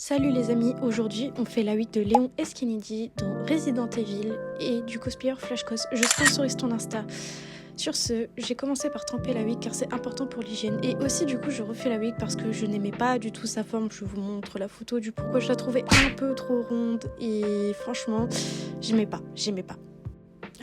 Salut les amis, aujourd'hui on fait la wig de Léon S. Kennedy dans Resident Evil et du cosplayer Flashcos. Je sponsorise ton Insta. Sur ce, j'ai commencé par tremper la wig car c'est important pour l'hygiène et aussi du coup je refais la wig parce que je n'aimais pas du tout sa forme. Je vous montre la photo du pourquoi je la trouvais un peu trop ronde et franchement j'aimais pas.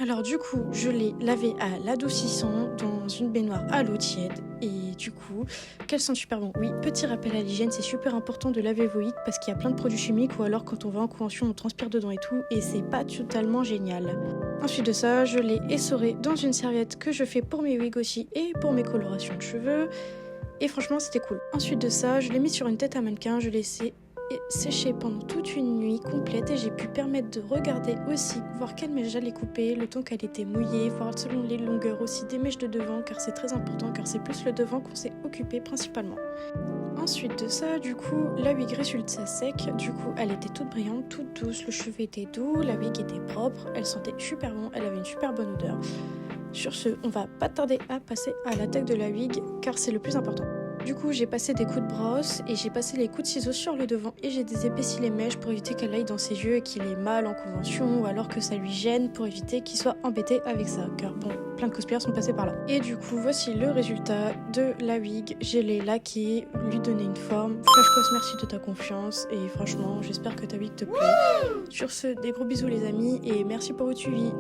Alors du coup, je l'ai lavée à l'adoucissant dans une baignoire à l'eau tiède et du coup, qu'elle sent super bon. Oui, petit rappel à l'hygiène, c'est super important de laver vos wigs parce qu'il y a plein de produits chimiques ou alors quand on va en convention, on transpire dedans et tout et c'est pas totalement génial. Ensuite de ça, je l'ai essorée dans une serviette que je fais pour mes wigs aussi et pour mes colorations de cheveux et franchement, c'était cool. Ensuite de ça, je l'ai mis sur une tête à mannequin, je l'ai laissé sécher pendant toute une nuit complète et j'ai pu permettre de regarder aussi, voir quelle mèche j'allais couper, le temps qu'elle était mouillée, voir selon les longueurs aussi des mèches de devant car c'est très important car c'est plus le devant qu'on s'est occupé principalement. Ensuite de ça, du coup, la wig résultat sec, du coup elle était toute brillante, toute douce, le cheveu était doux, la wig était propre, elle sentait super bon, elle avait une super bonne odeur. Sur ce, on va pas tarder à passer à l'attaque de la wig car c'est le plus important. Du coup, j'ai passé des coups de brosse et j'ai passé les coups de ciseaux sur le devant et j'ai désépaissi les mèches pour éviter qu'elle aille dans ses yeux et qu'il ait mal en convention ou alors que ça lui gêne pour éviter qu'il soit embêté avec ça. Car bon, plein de cosplayers sont passés par là. Et du coup, voici le résultat de la wig. Je l'ai laquée, lui donner une forme. Flashcos, merci de ta confiance et franchement, j'espère que ta wig te plaît. Sur ce, des gros bisous les amis et merci pour votre suivi.